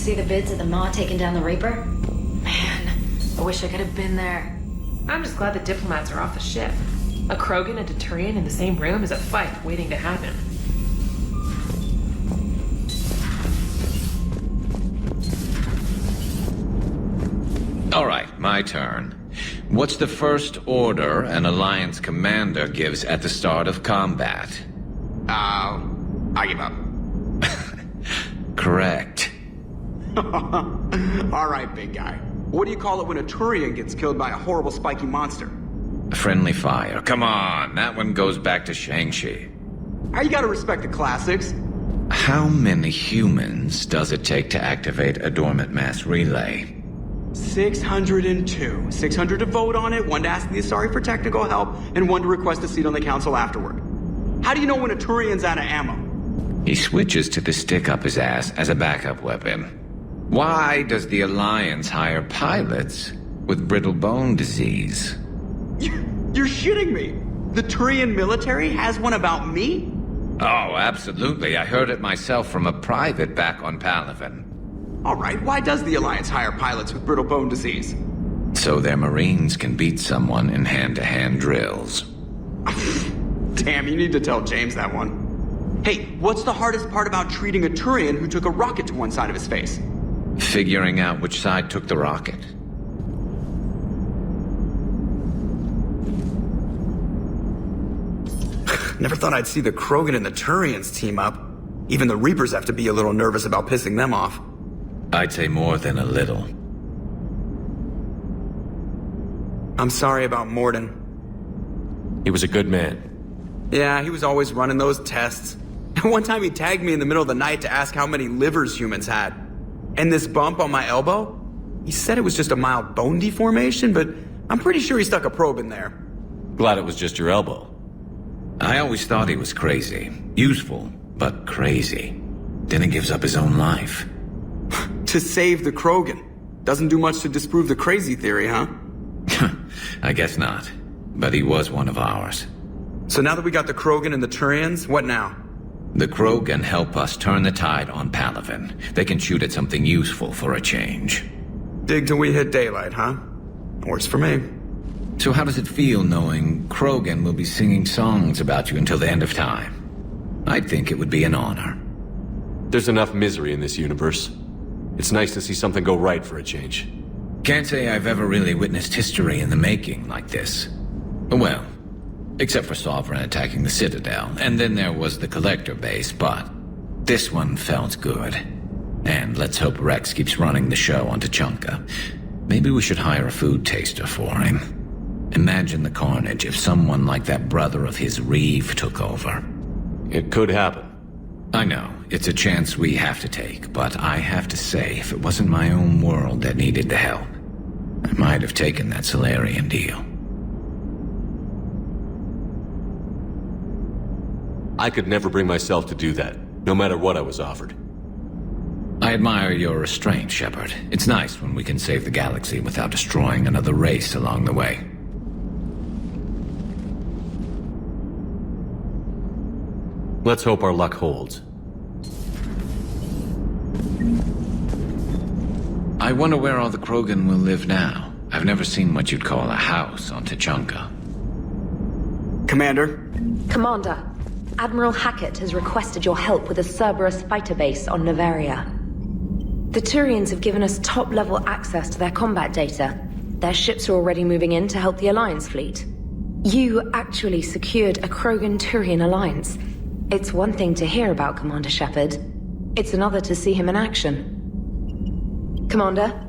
see the bids at the Maw taking down the Reaper? Man, I wish I could have been there. I'm just glad the diplomats are off the ship. A Krogan and a Turian in the same room is a fight waiting to happen. All right, my turn. What's the first order an Alliance commander gives at the start of combat? I give up. Correct. All right, big guy. What do you call it when a Turian gets killed by a horrible spiky monster? Friendly fire. Come on, that one goes back to Shang-Chi. You gotta respect the classics. How many humans does it take to activate a dormant mass relay? 602. 600 to vote on it, 1 to ask the Asari for technical help, and 1 to request a seat on the council afterward. How do you know when a Turian's out of ammo? He switches to the stick up his ass as a backup weapon. Why does the Alliance hire pilots with brittle bone disease? You're shitting me! The Turian military has one about me? Oh, absolutely. I heard it myself from a private back on Palaven. All right, why does the Alliance hire pilots with brittle bone disease? So their Marines can beat someone in hand-to-hand drills. Damn, you need to tell James that one. Hey, what's the hardest part about treating a Turian who took a rocket to one side of his face? Figuring out which side took the rocket. Never thought I'd see the Krogan and the Turians team up. Even the Reapers have to be a little nervous about pissing them off. I'd say more than a little. I'm sorry about Morden. He was a good man. Yeah, he was always running those tests. One time he tagged me in the middle of the night to ask how many livers humans had. And this bump on my elbow? He said it was just a mild bone deformation, but I'm pretty sure he stuck a probe in there. Glad it was just your elbow. I always thought he was crazy. Useful, but crazy. Then he gives up his own life. To save the Krogan. Doesn't do much to disprove the crazy theory, huh? I guess not. But he was one of ours. So now that we got the Krogan and the Turians, what now? The Krogan help us turn the tide on Palaven. They can shoot at something useful for a change. Dig till we hit daylight, huh? Works for me. So how does it feel knowing Krogan will be singing songs about you until the end of time? I'd think it would be an honor. There's enough misery in this universe. It's nice to see something go right for a change. Can't say I've ever really witnessed history in the making like this. Well, except for Sovereign attacking the Citadel, and then there was the Collector base, but this one felt good. And let's hope Rex keeps running the show on Tuchanka. Maybe we should hire a food taster for him. Imagine the carnage if someone like that brother of his Reeve took over. It could happen. I know, it's a chance we have to take, but I have to say, if it wasn't my own world that needed the help, I might have taken that Solarian deal. I could never bring myself to do that, no matter what I was offered. I admire your restraint, Shepard. It's nice when we can save the galaxy without destroying another race along the way. Let's hope our luck holds. I wonder where all the Krogan will live now. I've never seen what you'd call a house on Tuchanka. Commander? Commander, Admiral Hackett has requested your help with a Cerberus fighter base on Novaria. The Turians have given us top-level access to their combat data. Their ships are already moving in to help the Alliance fleet. You actually secured a Krogan-Turian alliance. It's one thing to hear about Commander Shepard. It's another to see him in action. Commander?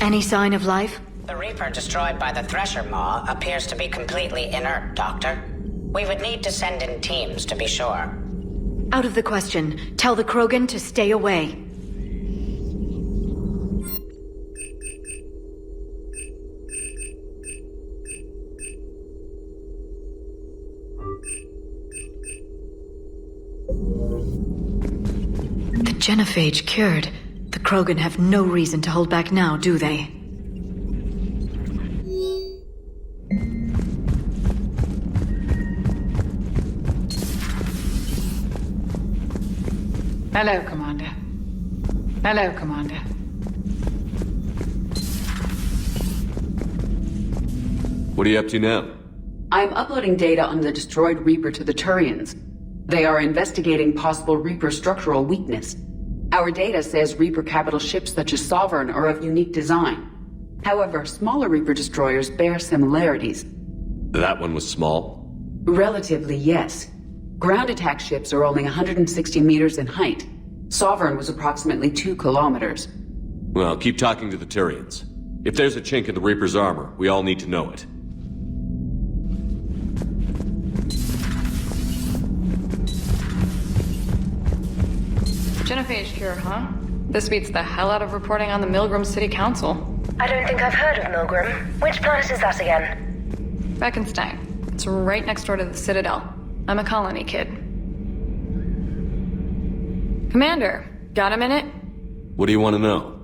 Any sign of life? The Reaper destroyed by the Thresher Maw appears to be completely inert, Doctor. We would need to send in teams to be sure. Out of the question. Tell the Krogan to stay away. genophage cured. The Krogan have no reason to hold back now, do they? Hello, Commander. Hello, Commander. What are you up to now? I'm uploading data on the destroyed Reaper to the Turians. They are investigating possible Reaper structural weakness. Our data says Reaper capital ships such as Sovereign are of unique design. However, smaller Reaper destroyers bear similarities. That one was small? Relatively, yes. Ground attack ships are only 160 meters in height. Sovereign was approximately 2 kilometers. Well, keep talking to the Turians. If there's a chink in the Reaper's armor, we all need to know it. Genophage cure, huh? This beats the hell out of reporting on the Milgram City Council. I don't think I've heard of Milgram. Which planet is that again? Beckenstein. It's right next door to the Citadel. I'm a colony kid. Commander, got a minute? What do you want to know?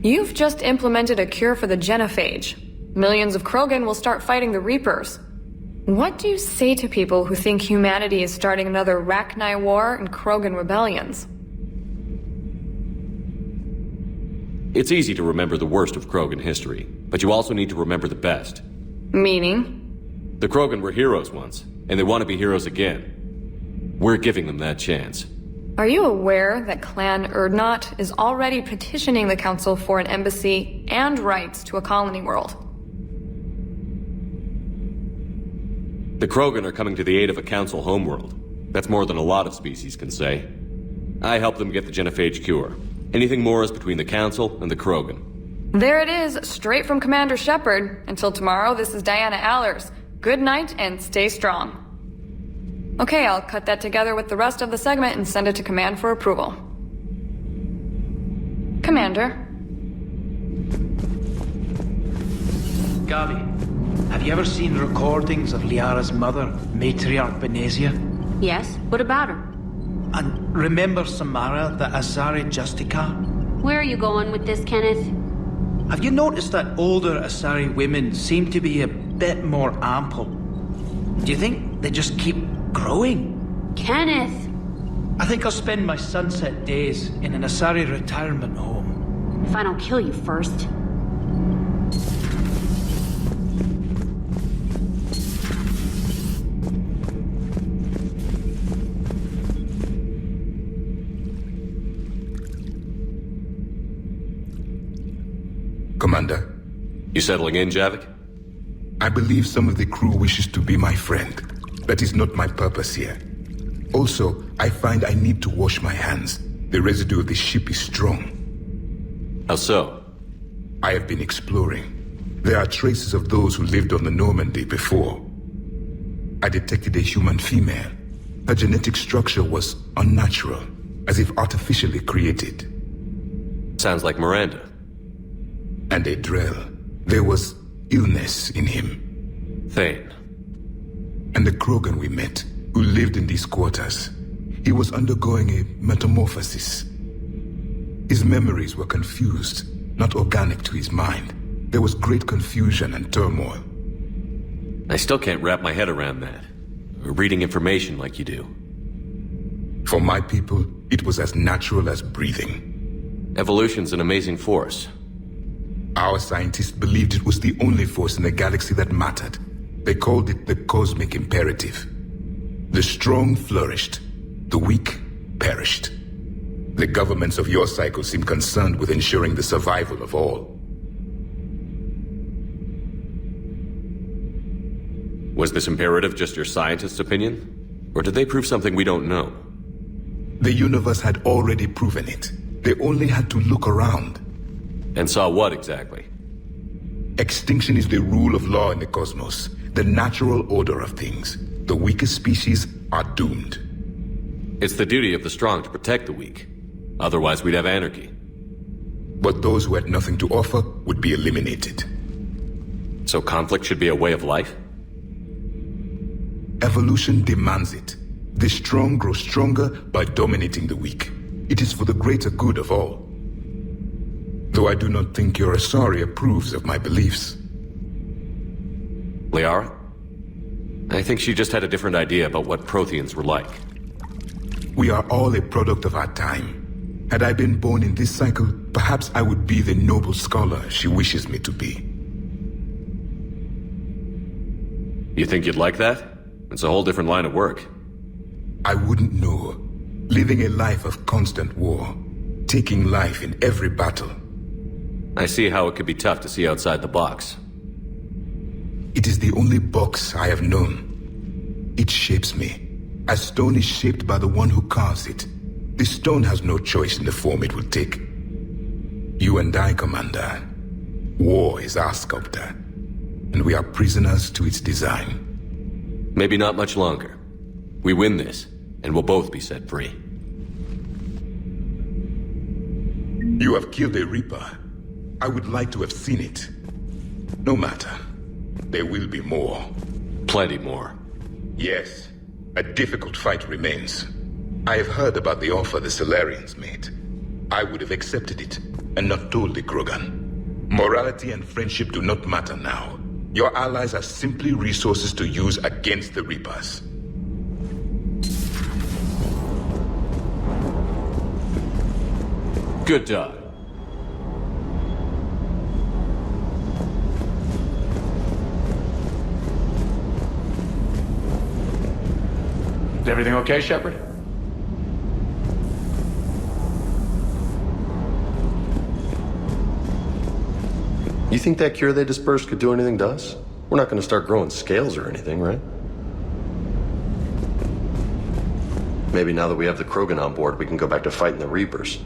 You've just implemented a cure for the genophage. Millions of Krogan will start fighting the Reapers. What do you say to people who think humanity is starting another Rachni War and Krogan rebellions? It's easy to remember the worst of Krogan history, but you also need to remember the best. Meaning? The Krogan were heroes once, and they want to be heroes again. We're giving them that chance. Are you aware that Clan Urdnot is already petitioning the Council for an embassy and rights to a colony world? The Krogan are coming to the aid of a Council homeworld. That's more than a lot of species can say. I helped them get the genophage cure. Anything more is between the Council and the Krogan. There it is, straight from Commander Shepard. Until tomorrow, this is Diana Allers. Good night and stay strong. Okay, I'll cut that together with the rest of the segment and send it to Command for approval. Commander. Gavi, have you ever seen recordings of Liara's mother, Matriarch Benezia? Yes, what about her? And remember Samara, the Asari Justica? Where are you going with this, Kenneth? Have you noticed that older Asari women seem to be a bit more ample? Do you think they just keep growing? Kenneth! I think I'll spend my sunset days in an Asari retirement home. If I don't kill you first. Commander. You settling in, Javik? I believe some of the crew wishes to be my friend. That is not my purpose here. Also, I find I need to wash my hands. The residue of the ship is strong. How so? I have been exploring. There are traces of those who lived on the Normandy before. I detected a human female. Her genetic structure was unnatural, as if artificially created. Sounds like Miranda. And a Drell. There was illness in him. Thane. And the Krogan we met, who lived in these quarters. He was undergoing a metamorphosis. His memories were confused, not organic to his mind. There was great confusion and turmoil. I still can't wrap my head around that. Reading information like you do. For my people, it was as natural as breathing. Evolution's an amazing force. Our scientists believed it was the only force in the galaxy that mattered. They called it the cosmic imperative. The strong flourished, the weak perished. The governments of your cycle seem concerned with ensuring the survival of all. Was this imperative just your scientist's opinion? Or did they prove something we don't know? The universe had already proven it. They only had to look around. And saw what exactly? Extinction is the rule of law in the cosmos, the natural order of things. The weakest species are doomed. It's the duty of the strong to protect the weak. Otherwise we'd have anarchy. But those who had nothing to offer would be eliminated. So conflict should be a way of life? Evolution demands it. The strong grow stronger by dominating the weak. It is for the greater good of all. Though I do not think your Asari approves of my beliefs. Liara? I think she just had a different idea about what Protheans were like. We are all a product of our time. Had I been born in this cycle, perhaps I would be the noble scholar she wishes me to be. You think you'd like that? It's a whole different line of work. I wouldn't know. Living a life of constant war. Taking life in every battle. I see how it could be tough to see outside the box. It is the only box I have known. It shapes me. As stone is shaped by the one who carves it. The stone has no choice in the form it will take. You and I, Commander. War is our sculptor. And we are prisoners to its design. Maybe not much longer. We win this, and we'll both be set free. You have killed a Reaper. I would like to have seen it. No matter. There will be more. Plenty more. Yes. A difficult fight remains. I have heard about the offer the Solarians made. I would have accepted it, and not told the Krogan. Morality and friendship do not matter now. Your allies are simply resources to use against the Reapers. Good dog. Is everything okay, Shepard? You think that cure they dispersed could do anything to us? We're not gonna start growing scales or anything, right? Maybe now that we have the Krogan on board, we can go back to fighting the Reapers.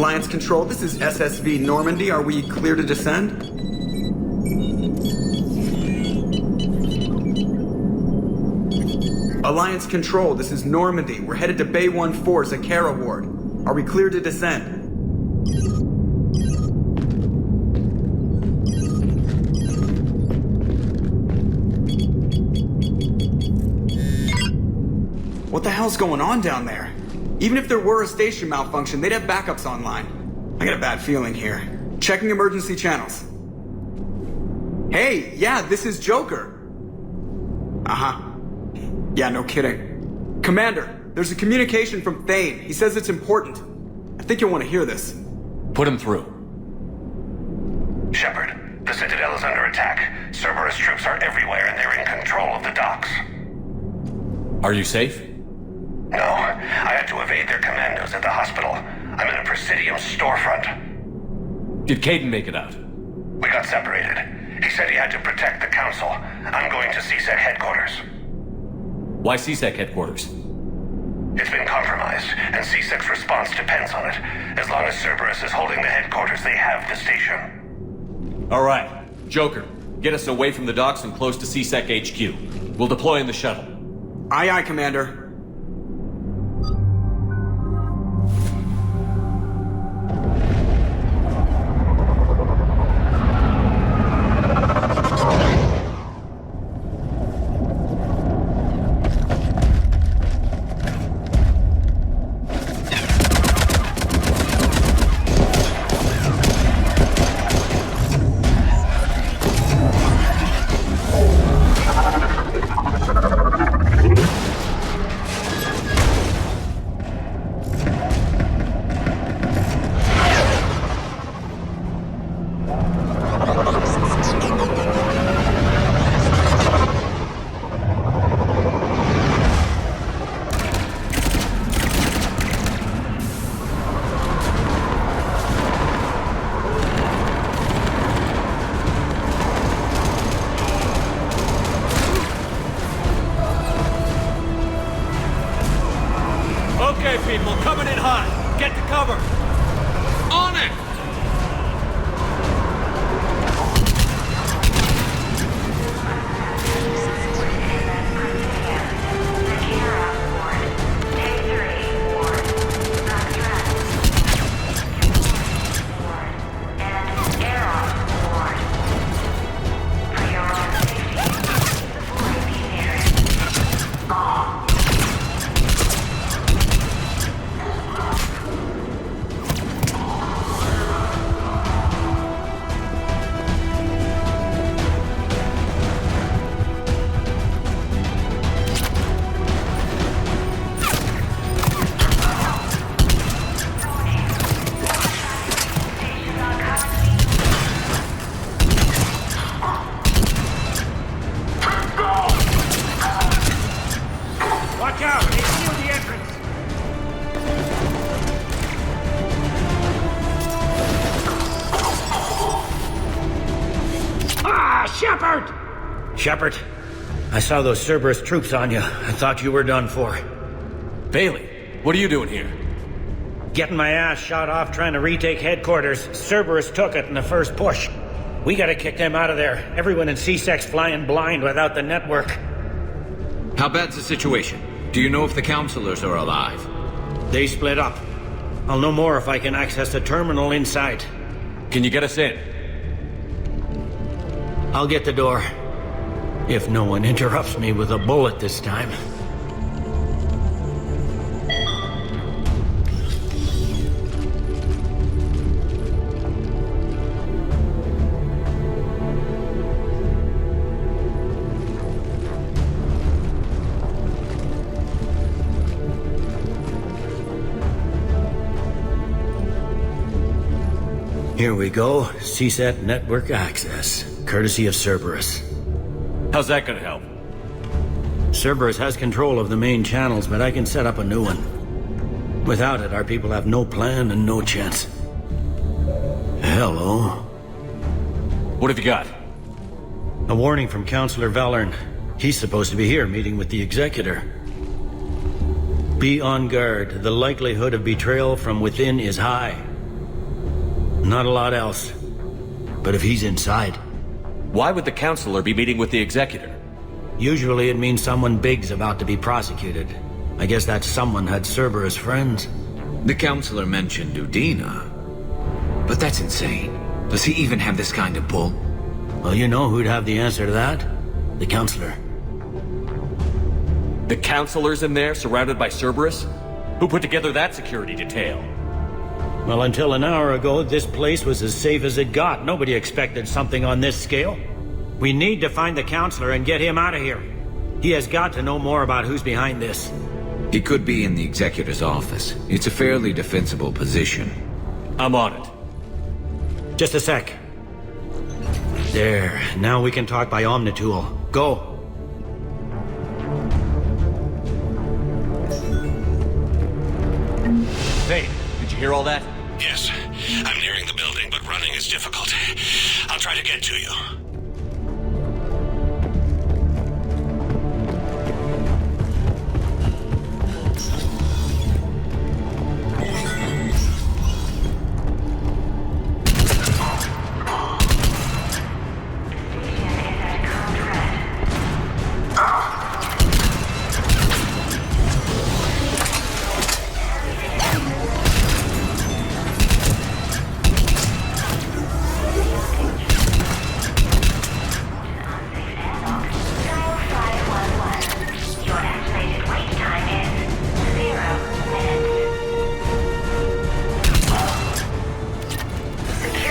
Alliance Control, this is SSV Normandy. Are we clear to descend? Alliance Control, this is Normandy. We're headed to Bay 1-4, Zakara Ward. Are we clear to descend? What the hell's going on down there? Even if there were a station malfunction, they'd have backups online. I got a bad feeling here. Checking emergency channels. Hey, yeah, this is Joker. Uh-huh. Yeah, no kidding. Commander, there's a communication from Thane. He says it's important. I think you'll want to hear this. Put him through. Shepard, the Citadel is under attack. Cerberus troops are everywhere and they're in control of the docks. Are you safe? No, I had to evade their commandos at the hospital. I'm in a Presidium storefront. Did Caden make it out? We got separated. He said he had to protect the Council. I'm going to CSEC headquarters. Why CSEC headquarters? It's been compromised, and CSEC's response depends on it. As long as Cerberus is holding the headquarters, they have the station. All right. Joker, get us away from the docks and close to CSEC HQ. We'll deploy in the shuttle. Aye, aye, Commander. cover! On it! Shepard, I saw those Cerberus troops on you. I thought you were done for. Bailey, what are you doing here? Getting my ass shot off trying to retake headquarters. Cerberus took it in the first push. We gotta kick them out of there. Everyone in C-Sec's flying blind without the network. How bad's the situation? Do you know if the counselors are alive? They split up. I'll know more if I can access the terminal inside. Can you get us in? I'll get the door. If no one interrupts me with a bullet this time. Here we go. CSAT network access, courtesy of Cerberus. How's that gonna help? Cerberus has control of the main channels, but I can set up a new one. Without it, our people have no plan and no chance. Hello. What have you got? A warning from Counselor Valern. He's supposed to be here meeting with the Executor. Be on guard. The likelihood of betrayal from within is high. Not a lot else. But if he's inside... Why would the Counselor be meeting with the Executor? Usually it means someone big's about to be prosecuted. I guess that someone had Cerberus friends. The Counselor mentioned Udina. But that's insane. Does he even have this kind of pull? Well, you know who'd have the answer to that? The Counselor. The Counselor's in there, surrounded by Cerberus? Who put together that security detail? Well, until an hour ago, this place was as safe as it got. Nobody expected something on this scale. We need to find the Counselor and get him out of here. He has got to know more about who's behind this. He could be in the Executor's office. It's a fairly defensible position. I'm on it. Just a sec. There. Now we can talk by Omnitool. Go. Hey, did you hear all that? Yes. I'm nearing the building, but running is difficult. I'll try to get to you.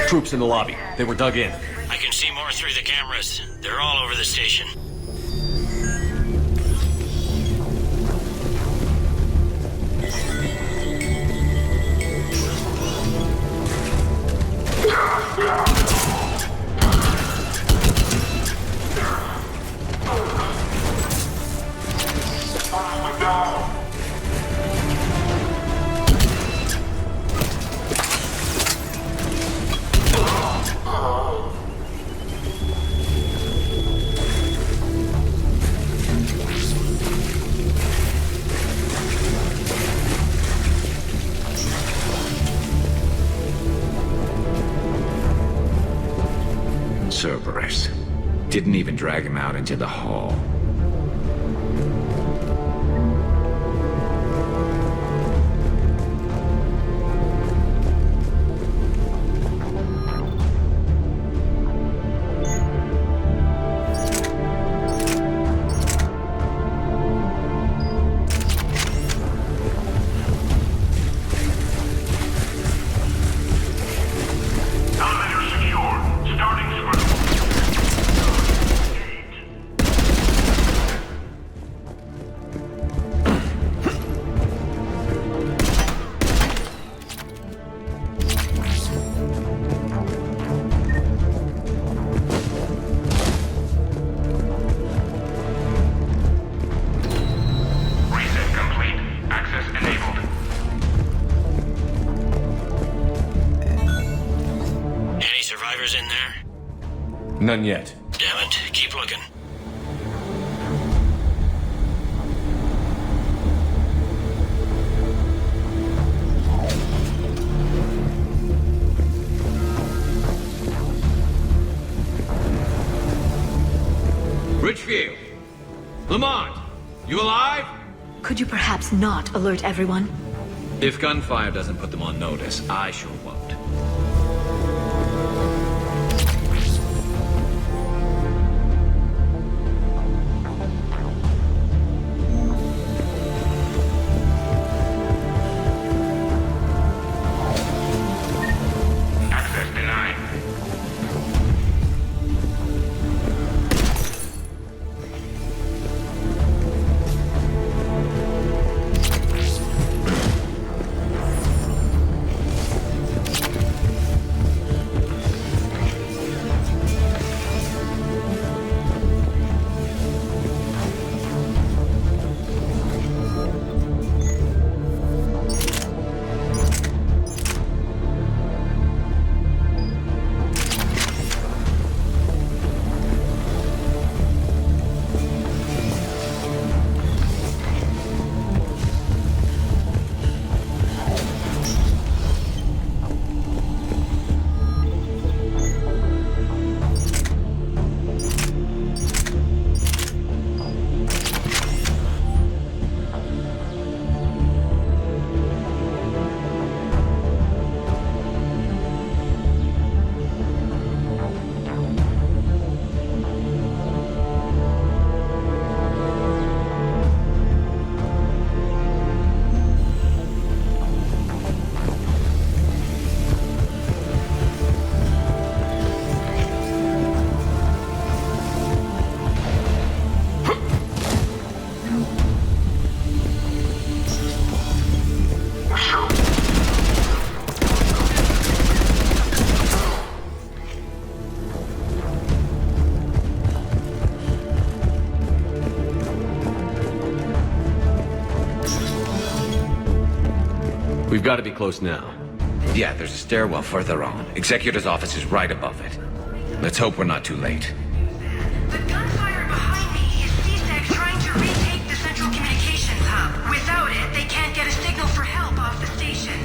Troops in the lobby. They were dug in. I can see more through the cameras. They're all over the station. Cerberus. Didn't even drag him out into the hall. None yet. Damn it. Keep looking. Richfield! Lamont! You alive? Could you perhaps not alert everyone? If gunfire doesn't put them on notice, I sure won't. We've got to be close now. Yeah, there's a stairwell further on. Executor's office is right above it. Let's hope we're not too late. The gunfire behind me is C-Sec trying to retake the central communications hub. Without it, they can't get a signal for help off the station.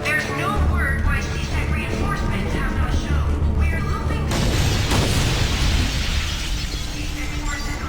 There's no word why C-Sec reinforcements have not shown. We are losing... C-Sec forces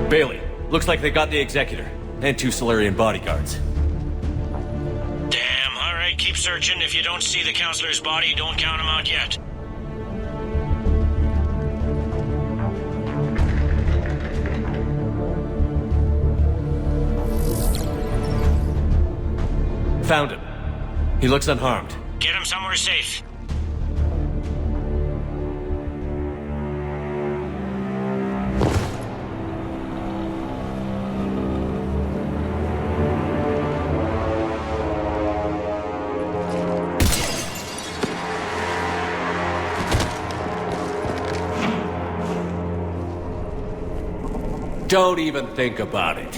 Bailey, looks like they got the Executor, and 2 Solarian bodyguards. Damn, alright, keep searching. If you don't see the counselor's body, don't count him out yet. Found him. He looks unharmed. Get him somewhere safe. Don't even think about it.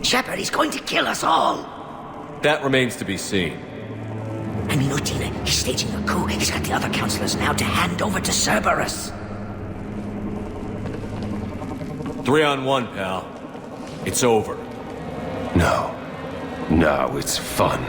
Shepard, he's going to kill us all. That remains to be seen. I mean, Udina, he's staging a coup. He's got the other counselors now to hand over to Cerberus. 3-on-1, pal. It's over. No. No, it's fun.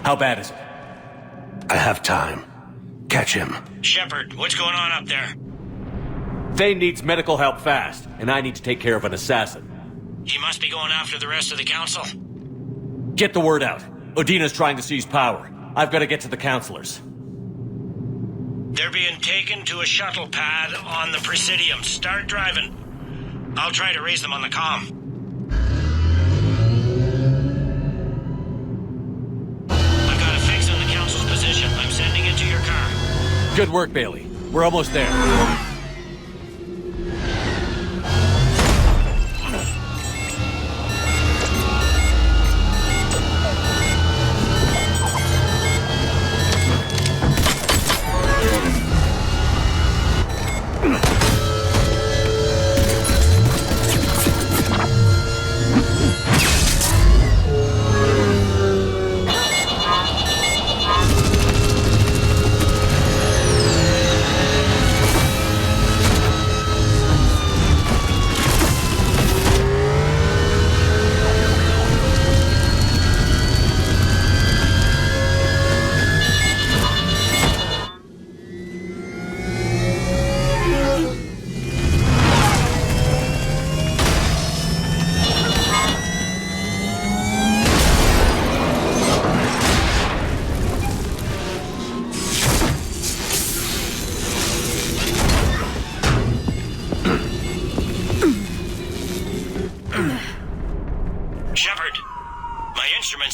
How bad is it? I have time. Catch him. Shepard, what's going on up there? Thane needs medical help fast, and I need to take care of an assassin. He must be going after the rest of the council. Get the word out. Udina's trying to seize power. I've got to get to the counselors. They're being taken to a shuttle pad on the Presidium. Start driving. I'll try to raise them on the comm. I've got a fix on the council's position. I'm sending it to your car. Good work, Bailey. We're almost there.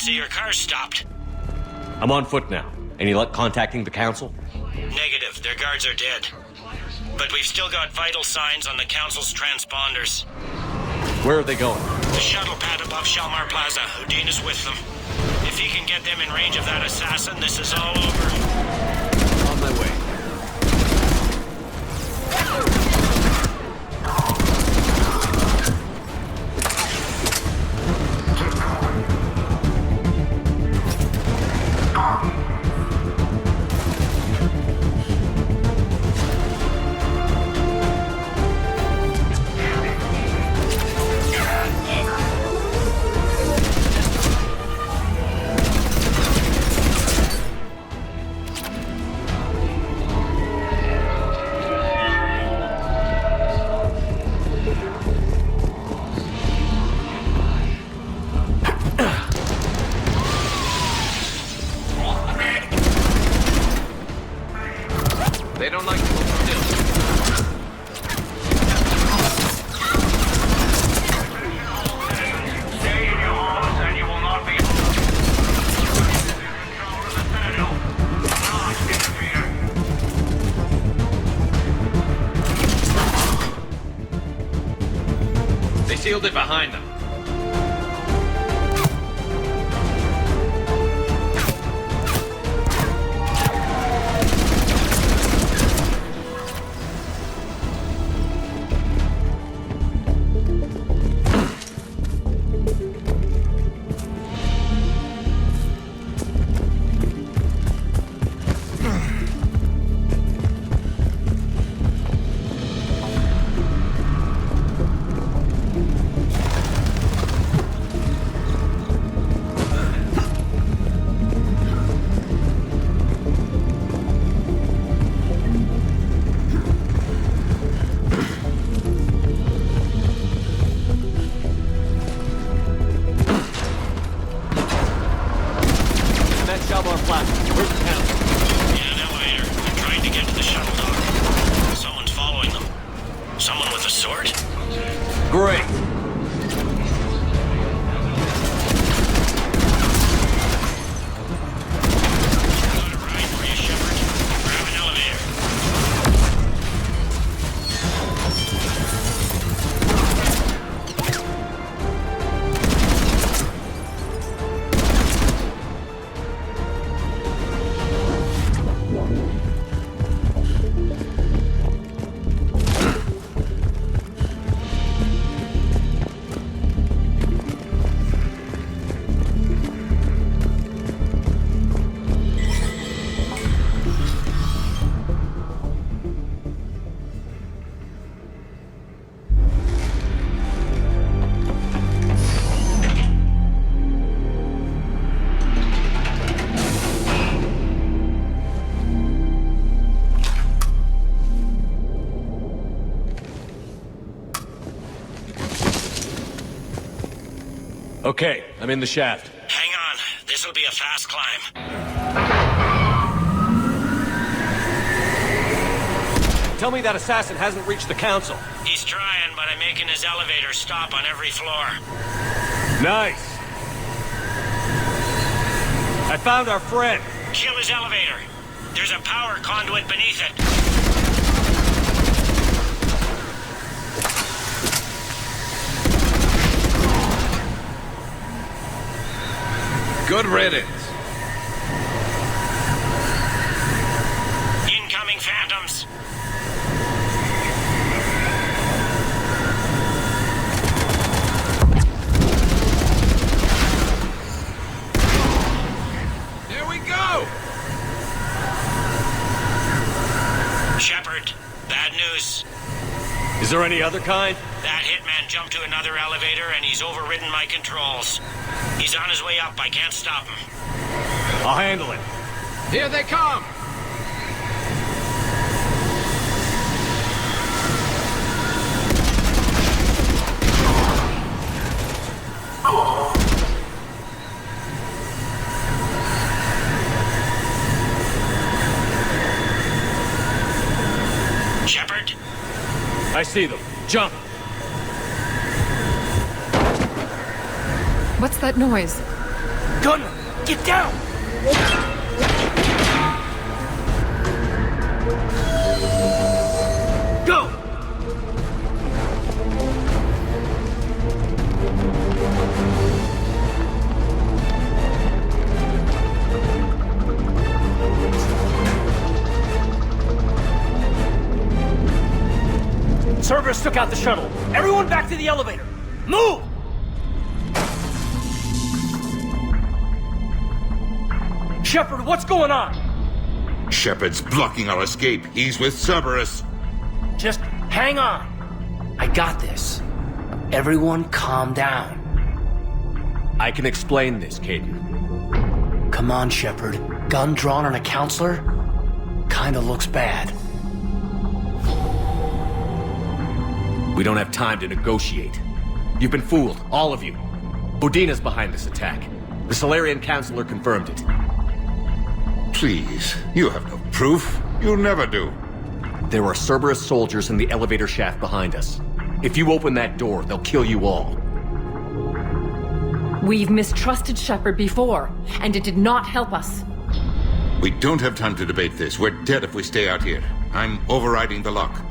Your car's stopped. I'm on foot now. Any luck contacting the council? Negative. Their guards are dead. But we've still got vital signs on the council's transponders. Where are they going? The shuttle pad above Shalmar Plaza. Udina's with them. If he can get them in range of that assassin, this is all over. On my way. They don't like to hold still. Stay in your homes and you will sealed it behind them. Okay, I'm in the shaft. Hang on. This'll be a fast climb. Tell me that assassin hasn't reached the council. He's trying, but I'm making his elevator stop on every floor. Nice. I found our friend. Kill his elevator. There's a power conduit beneath it. Good riddance. Incoming phantoms. Here we go! Shepard, bad news. Is there any other kind? That hitman jumped to another elevator and he's overridden my controls. He's on his way up. I can't stop him. I'll handle it. Here they come! Shepard? I see them. Jump! What's that noise? Gunner, get down! Go! Cerberus took out the shuttle. Everyone back to the elevator. Move! Shepard, what's going on? Shepard's blocking our escape. He's with Cerberus. Just hang on. I got this. Everyone calm down. I can explain this, Caden. Come on, Shepard. Gun drawn on a counselor? Kinda looks bad. We don't have time to negotiate. You've been fooled, all of you. Bodina's behind this attack. The Solarian Counselor confirmed it. Please, you have no proof. You'll never do. There are Cerberus soldiers in the elevator shaft behind us. If you open that door, they'll kill you all. We've mistrusted Shepard before, and it did not help us. We don't have time to debate this. We're dead if we stay out here. I'm overriding the lock.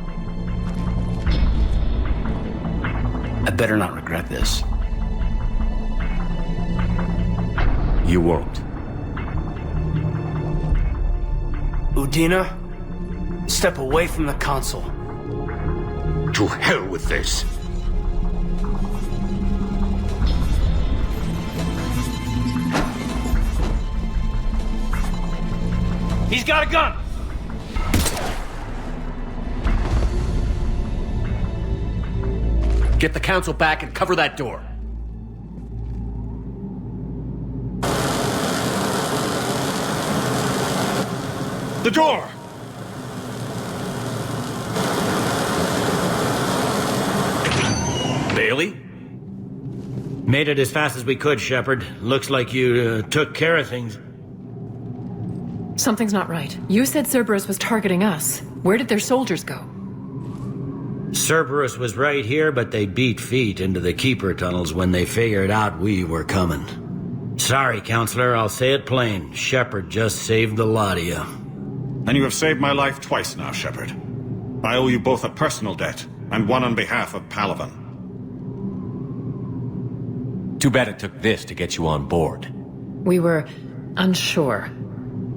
I better not regret this. You won't. Udina, step away from the console. To hell with this. He's got a gun! Get the council back and cover that door. The door! Bailey? Made it as fast as we could, Shepard. Looks like you took care of things. Something's not right. You said Cerberus was targeting us. Where did their soldiers go? Cerberus was right here, but they beat feet into the Keeper tunnels when they figured out we were coming. Sorry, Counselor, I'll say it plain. Shepard just saved the lot of you. And you have saved my life twice now, Shepard. I owe you both a personal debt, and one on behalf of Palaven. Too bad it took this to get you on board. We were unsure.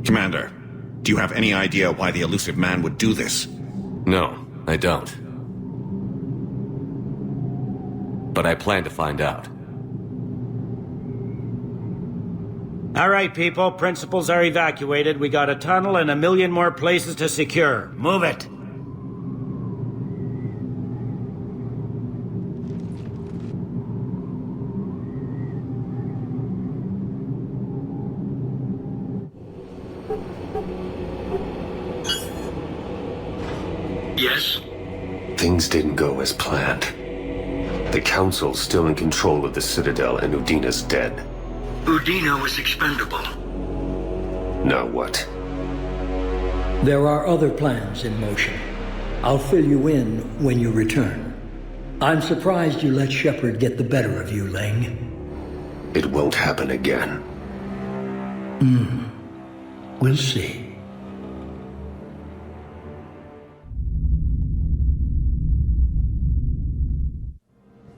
Commander, do you have any idea why the elusive man would do this? No, I don't. But I plan to find out. All right, people. Principals are evacuated. We got a tunnel and 1 million more places to secure. Move it. Yes? Things didn't go as planned. The Council's still in control of the Citadel and Udina's dead. Udina was expendable. Now what? There are other plans in motion. I'll fill you in when you return. I'm surprised you let Shepard get the better of you, Ling. It won't happen again. We'll see.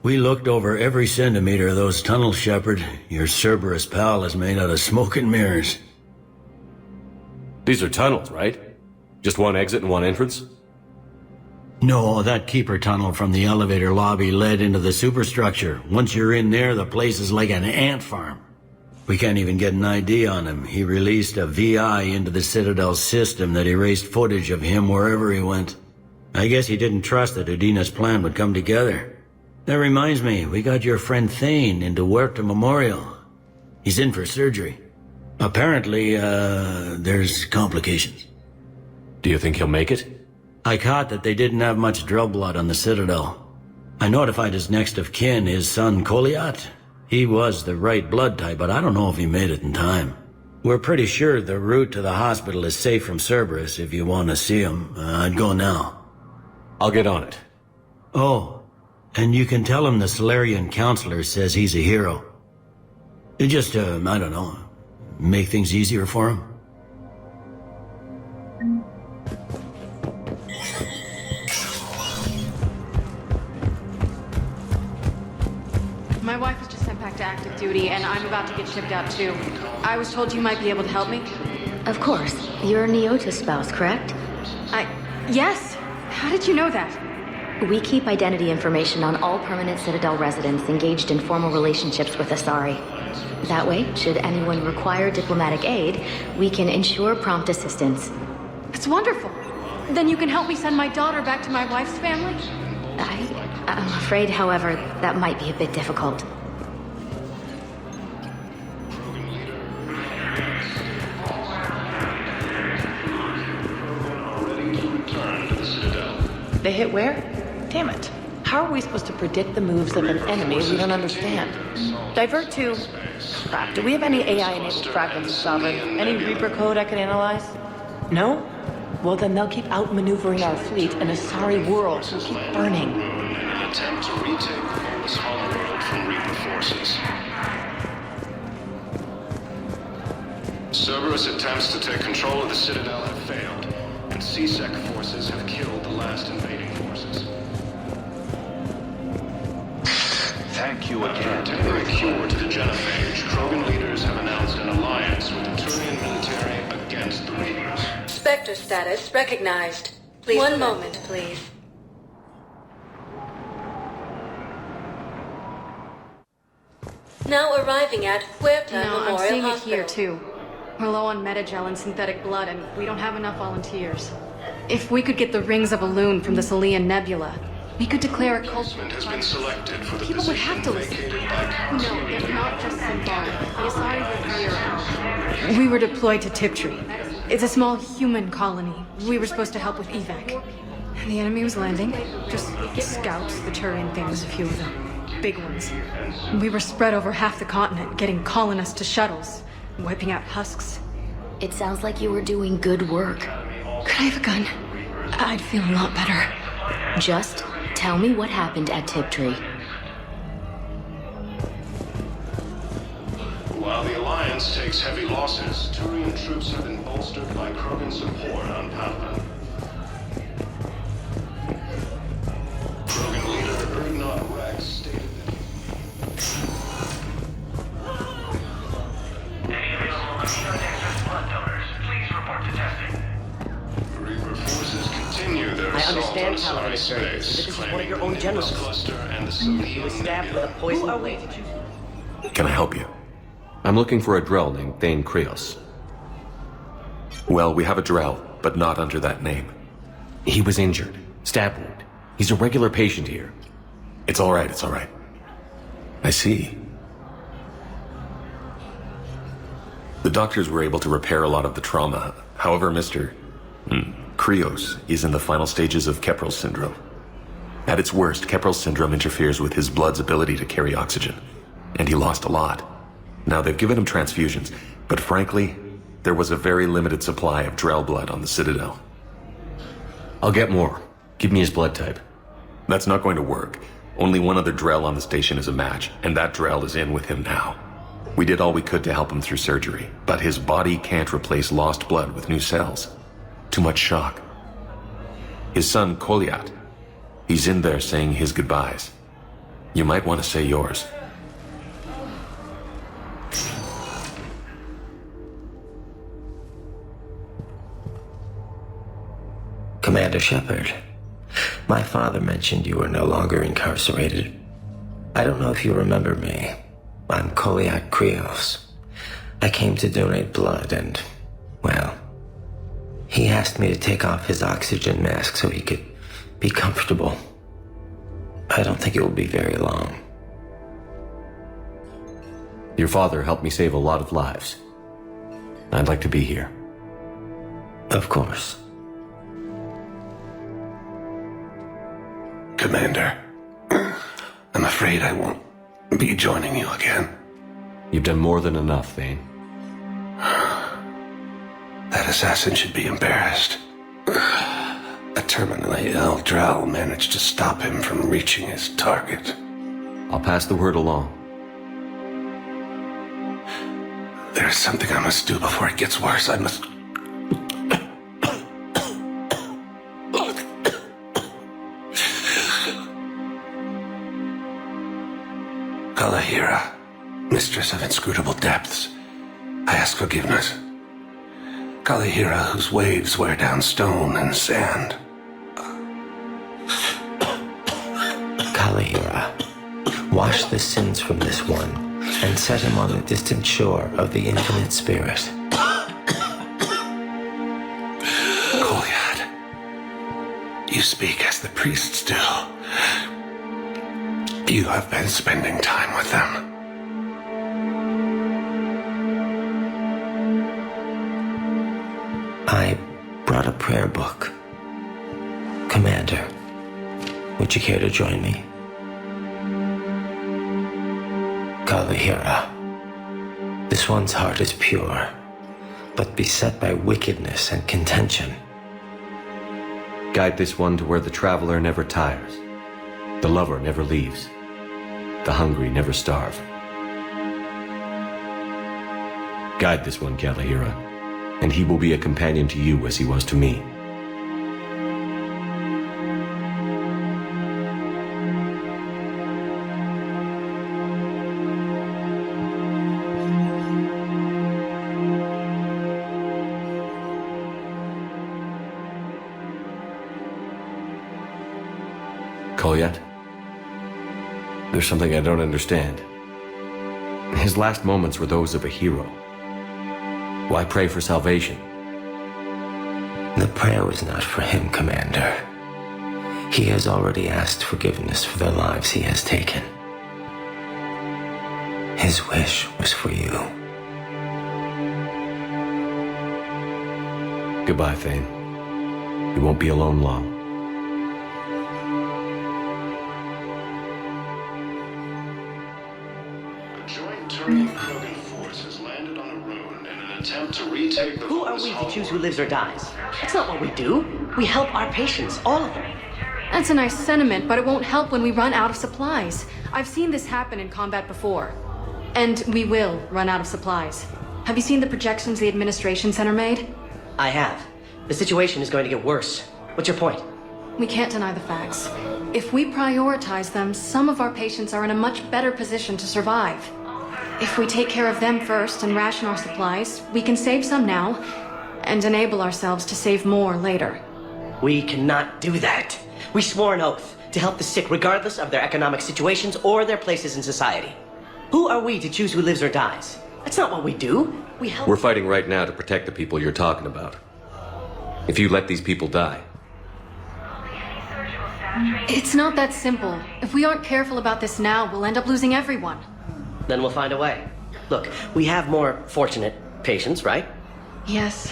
We looked over every centimeter of those tunnels, Shepard. Your Cerberus pal is made out of smoke and mirrors. These are tunnels, right? Just one exit and one entrance? No, that Keeper tunnel from the elevator lobby led into the superstructure. Once you're in there, the place is like an ant farm. We can't even get an ID on him. He released a VI into the Citadel system that erased footage of him wherever he went. I guess he didn't trust that Udina's plan would come together. That reminds me, we got your friend Thane into Huerta Memorial. He's in for surgery. Apparently, there's complications. Do you think he'll make it? I caught that they didn't have much drill blood on the Citadel. I notified his next of kin, his son Koliat. He was the right blood type, but I don't know if he made it in time. We're pretty sure the route to the hospital is safe from Cerberus. If you want to see him, I'd go now. I'll get on it. Oh, and you can tell him the Solarian counselor says he's a hero. Just, I don't know, make things easier for him. My wife was just sent back to active duty, and I'm about to get shipped out too. I was told you might be able to help me. Of course. You're Neota's spouse, correct? Yes! How did you know that? We keep identity information on all permanent Citadel residents engaged in formal relationships with Asari. That way, should anyone require diplomatic aid, we can ensure prompt assistance. It's wonderful. Then you can help me send my daughter back to my wife's family? I'm afraid, however, that might be a bit difficult. They hit where? Damn it. How are we supposed to predict the moves of an enemy we don't understand? Divert to... Crap, do we have any AI-enabled fragments of Sovereign? Any Reaper code I can analyze? No? Well, then they'll keep outmaneuvering our fleet, and Asari worlds will keep burning. An attempt to retake the small world from Reaper forces. Cerberus attempts to take control of the Citadel have failed, and CSEC forces have killed the last invading forces. Thank you again. Tempering a cure to the genophage, Krogan leaders have announced an alliance with the Turian military against the Reapers. Spectre status recognized. Please. One moment, please. Now arriving at Huerta Memorial I'm seeing Hospital. it here too. We're low on metagel and synthetic blood, and we don't have enough volunteers. If we could get the rings of Elune from the Salian Nebula, we could declare a cult. Has been selected for the People would have to listen. No, they're not just symbolic. The Asari were here. We were deployed to Tiptree. It's a small human colony. We were supposed to help with evac. And the enemy was landing. Just scouts, the Turian things, a few of them. Big ones. We were spread over half the continent, getting colonists to shuttles, wiping out husks. It sounds like you were doing good work. Could I have a gun? I'd feel a lot better. Just tell me what happened at Tiptree. While the Alliance takes heavy losses, Turian troops have been bolstered by Krogan support on Palaven. Krogan leader Erdnot Rex stated Reaper forces continue their I understand assault on Palaven is very busy, space, but this is one of claiming your the own Nimbus generals. cluster and the He was stabbed with a poison blade. Can I help you? I'm looking for a Drell named Thane Krios. Well, we have a Drell, but not under that name. He was injured. Stab wound. He's a regular patient here. It's all right, it's all right. I see. The doctors were able to repair a lot of the trauma. However, Mr. Krios is in the final stages of Keprel's syndrome. At its worst, Keprel's syndrome interferes with his blood's ability to carry oxygen, and he lost a lot. Now, they've given him transfusions, but frankly, there was a very limited supply of Drell blood on the Citadel. I'll get more. Give me his blood type. That's not going to work. Only one other Drell on the station is a match, and that Drell is in with him now. We did all we could to help him through surgery, but his body can't replace lost blood with new cells. Too much shock. His son, Koliat, he's in there saying his goodbyes. You might want to say yours. Commander Shepard, my father mentioned you were no longer incarcerated. I don't know if you remember me. I'm Koliak Krios. I came to donate blood and, well, he asked me to take off his oxygen mask so he could be comfortable. I don't think it will be very long. Your father helped me save a lot of lives. I'd like to be here. Of course. Commander, I'm afraid I won't be joining you again. You've done more than enough, Thane. That assassin should be embarrassed. A terminally ill Drell managed to stop him from reaching his target. I'll pass the word along. There's something I must do before it gets worse. I must... Kalahira, mistress of inscrutable depths, I ask forgiveness. Kalahira, whose waves wear down stone and sand. Kalahira, wash the sins from this one and set him on the distant shore of the infinite spirit. Koliad, you speak as the priests do. You have been spending time with them. I brought a prayer book. Commander, would you care to join me? Kalahira, this one's heart is pure, but beset by wickedness and contention. Guide this one to where the traveler never tires, the lover never leaves, the hungry never starve. Guide this one, Kalahira, and he will be a companion to you as he was to me. Colliet? There's something I don't understand. His last moments were those of a hero. Why pray for salvation? The prayer was not for him, Commander. He has already asked forgiveness for the lives he has taken. His wish was for you. Goodbye, Thane. You won't be alone long. A joint Turian Krogan force has landed on a ruin in an attempt to retake the Who are we to choose who lives or dies? That's not what we do. We help our patients, all of them. That's a nice sentiment, but it won't help when we run out of supplies. I've seen this happen in combat before. And we will run out of supplies. Have you seen the projections the Administration Center made? I have. The situation is going to get worse. What's your point? We can't deny the facts. If we prioritize them, some of our patients are in a much better position to survive. If we take care of them first and ration our supplies, we can save some now and enable ourselves to save more later. We cannot do that. We swore an oath to help the sick regardless of their economic situations or their places in society. Who are we to choose who lives or dies? That's not what we do. We help. We're fighting right now to protect the people you're talking about. If you let these people die... It's not that simple. If we aren't careful about this now, we'll end up losing everyone. Then we'll find a way. Look, we have more fortunate patients, right? Yes.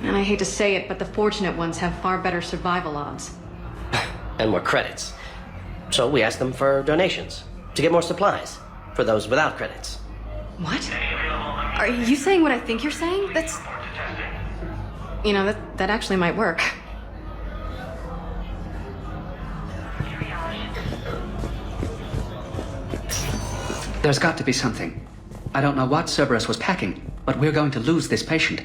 And I hate to say it, but the fortunate ones have far better survival odds. And more credits. So we ask them for donations to get more supplies for those without credits. What? Are you saying what I think you're saying? That's... You know, that actually might work. There's got to be something. I don't know what Cerberus was packing, but we're going to lose this patient.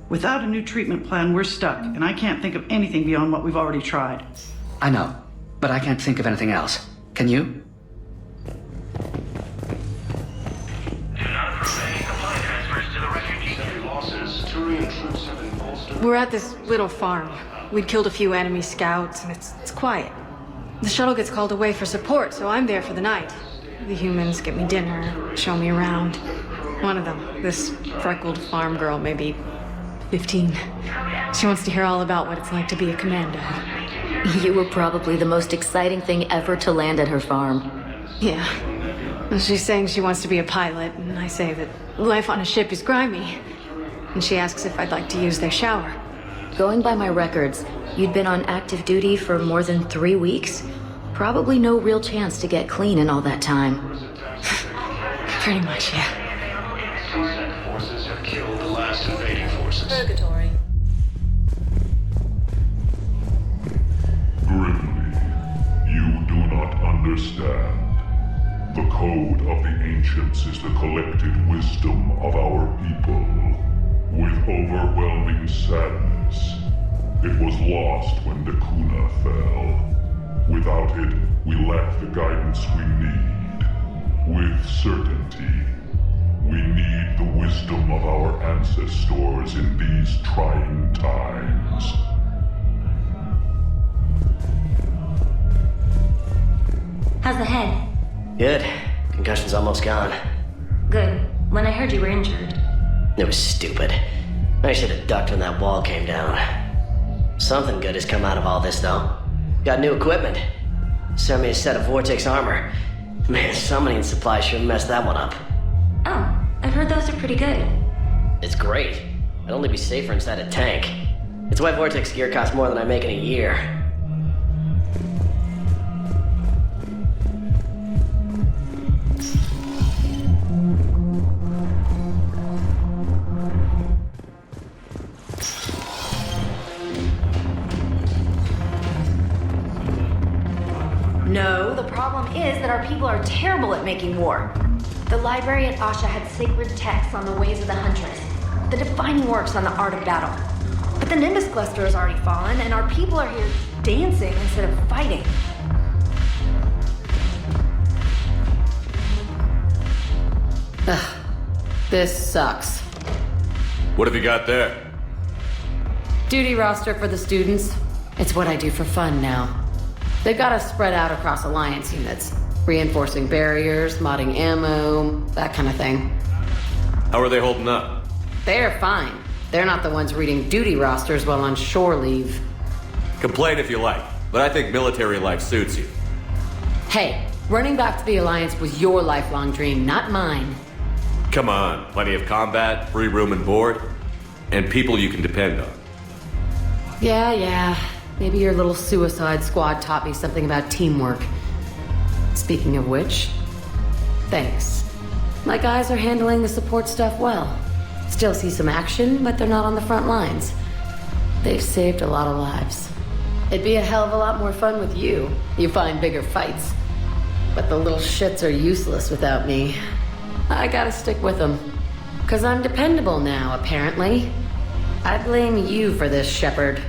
Without a new treatment plan, we're stuck, and I can't think of anything beyond what we've already tried. I know, but I can't think of anything else. Can you? We're at this little farm. We'd killed a few enemy scouts, and it's quiet. The shuttle gets called away for support, so I'm there for the night. The humans get me dinner, show me around. One of them, this freckled farm girl, maybe 15. She wants to hear all about what it's like to be a commando. You were probably the most exciting thing ever to land at her farm. Yeah. Well, she's saying she wants to be a pilot, and I say that life on a ship is grimy. And she asks if I'd like to use their shower. Going by my records, you'd been on active duty for more than 3 weeks. Probably no real chance to get clean in all that time. Pretty much, yeah. Forces have killed the last invading forces. Purgatory. Grimly, you do not understand. The code of the ancients is the collected wisdom of our people. With overwhelming sadness, it was lost when the Kuna fell. Without it, we lack the guidance we need. With certainty, we need the wisdom of our ancestors in these trying times. How's the head? Good. Concussion's almost gone. Good. When I heard you were injured. It was stupid. I should have ducked when that wall came down. Something good has come out of all this, though. Got new equipment. Sent me a set of Vortex armor. Man, somebody in supply sure messed that one up. Oh, I've heard those are pretty good. It's great. I'd only be safer inside a tank. It's why Vortex gear costs more than I make in a year. No, the problem is that our people are terrible at making war. The library at Asha had sacred texts on the ways of the Huntress, the defining works on the art of battle. But the Nimbus cluster has already fallen, and our people are here dancing instead of fighting. Ugh, this sucks. What have you got there? Duty roster for the students. It's what I do for fun now. They've got us spread out across Alliance units. Reinforcing barriers, modding ammo, that kind of thing. How are they holding up? They're fine. They're not the ones reading duty rosters while on shore leave. Complain if you like, but I think military life suits you. Hey, running back to the Alliance was your lifelong dream, not mine. Come on, plenty of combat, free room and board, and people you can depend on. Yeah. Maybe your little suicide squad taught me something about teamwork. Speaking of which, thanks. My guys are handling the support stuff well. Still see some action, but they're not on the front lines. They've saved a lot of lives. It'd be a hell of a lot more fun with you. You find bigger fights. But the little shits are useless without me. I gotta stick with them. 'Cause I'm dependable now, apparently. I blame you for this, Shepard.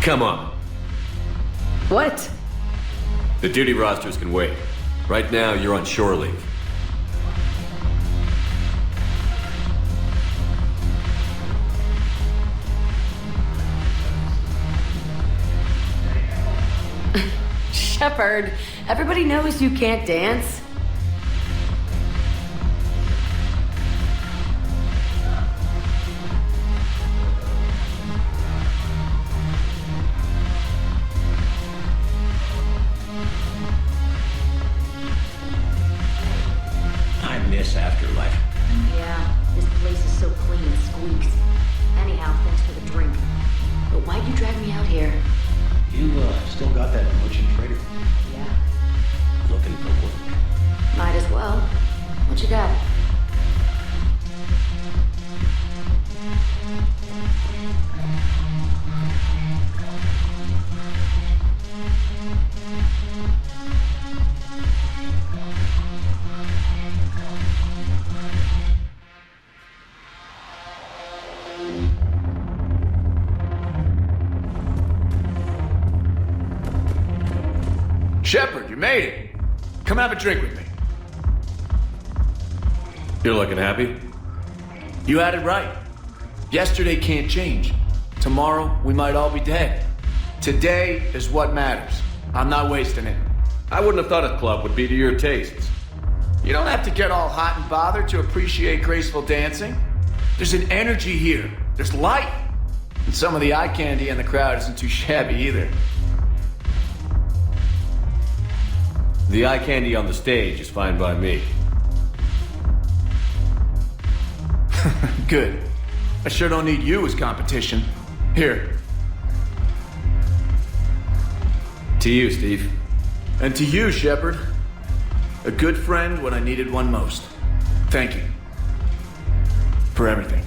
Come on. What? The duty rosters can wait. Right now, you're on shore leave. Shepard, everybody knows you can't dance. I miss Afterlife. Yeah, this place is so clean and squeaks. Anyhow, thanks for the drink. But why'd you drag me out here? You still got that merchant trader? Yeah, Looking for work? might as well. What you got? Shepard, you made it. Come have a drink with me. You're looking happy? You had it right. Yesterday can't change. Tomorrow, we might all be dead. Today is what matters. I'm not wasting it. I wouldn't have thought a club would be to your tastes. You don't have to get all hot and bothered to appreciate graceful dancing. There's an energy here. There's light. And some of the eye candy in the crowd isn't too shabby either. The eye candy on the stage is fine by me. Good. I sure don't need you as competition. Here. To you, Steve. And to you, Shepard. A good friend when I needed one most. Thank you. For everything.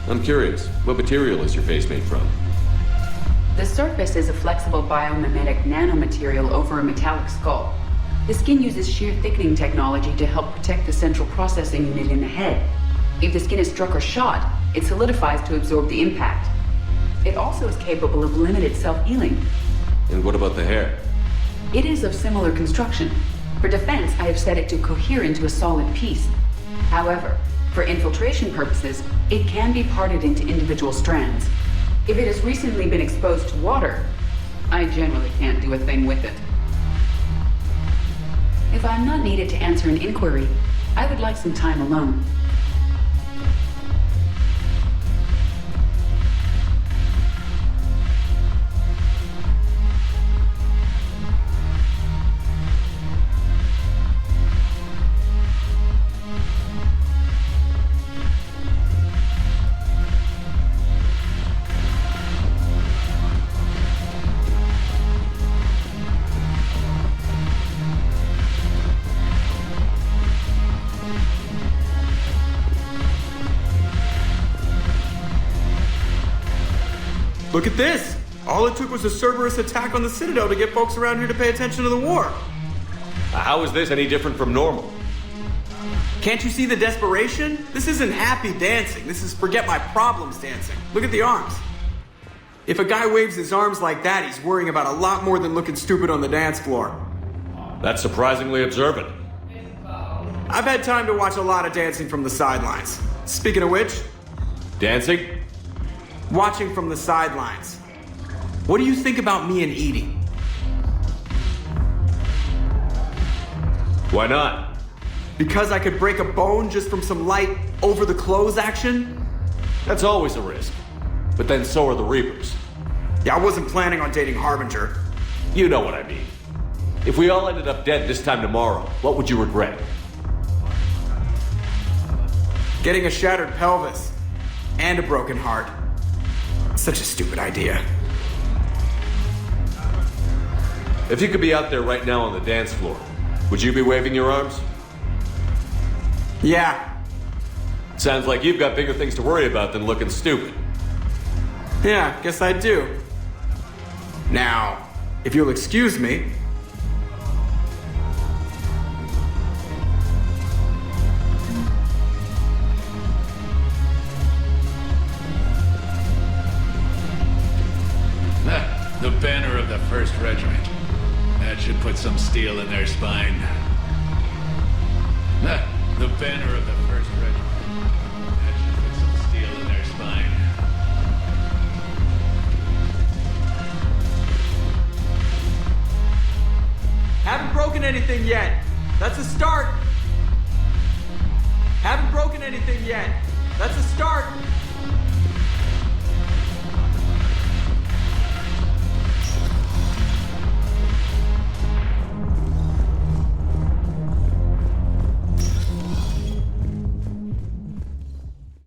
I'm curious, what material is your face made from? The surface is a flexible biomimetic nanomaterial over a metallic skull. The skin uses shear thickening technology to help protect the central processing unit in the head. If the skin is struck or shot, it solidifies to absorb the impact. It also is capable of limited self-healing. And what about the hair? It is of similar construction. For defense, I have set it to cohere into a solid piece. However, for infiltration purposes, it can be parted into individual strands. If it has recently been exposed to water, I generally can't do a thing with it. If I'm not needed to answer an inquiry, I would like some time alone. Look at this! All it took was a Cerberus attack on the Citadel to get folks around here to pay attention to the war. How is this any different from normal? Can't you see the desperation? This isn't happy dancing. This is forget my problems dancing. Look at the arms. If a guy waves his arms like that, he's worrying about a lot more than looking stupid on the dance floor. That's surprisingly observant. I've had time to watch a lot of dancing from the sidelines. Speaking of which... Dancing? Watching from the sidelines. What do you think about me and Edie? Why not? Because I could break a bone just from some light over-the-clothes action? That's always a risk. But then so are the Reapers. Yeah, I wasn't planning on dating Harbinger. You know what I mean. If we all ended up dead this time tomorrow, what would you regret? Getting a shattered pelvis. And a broken heart. Such a stupid idea. If you could be out there right now on the dance floor, would you be waving your arms? Yeah. Sounds like you've got bigger things to worry about than looking stupid. Yeah, guess I do. Now, if you'll excuse me... The banner of the 1st Regiment. That should put some steel in their spine. The banner of the 1st Regiment. That should put some steel in their spine. Haven't broken anything yet. That's a start. Haven't broken anything yet. That's a start.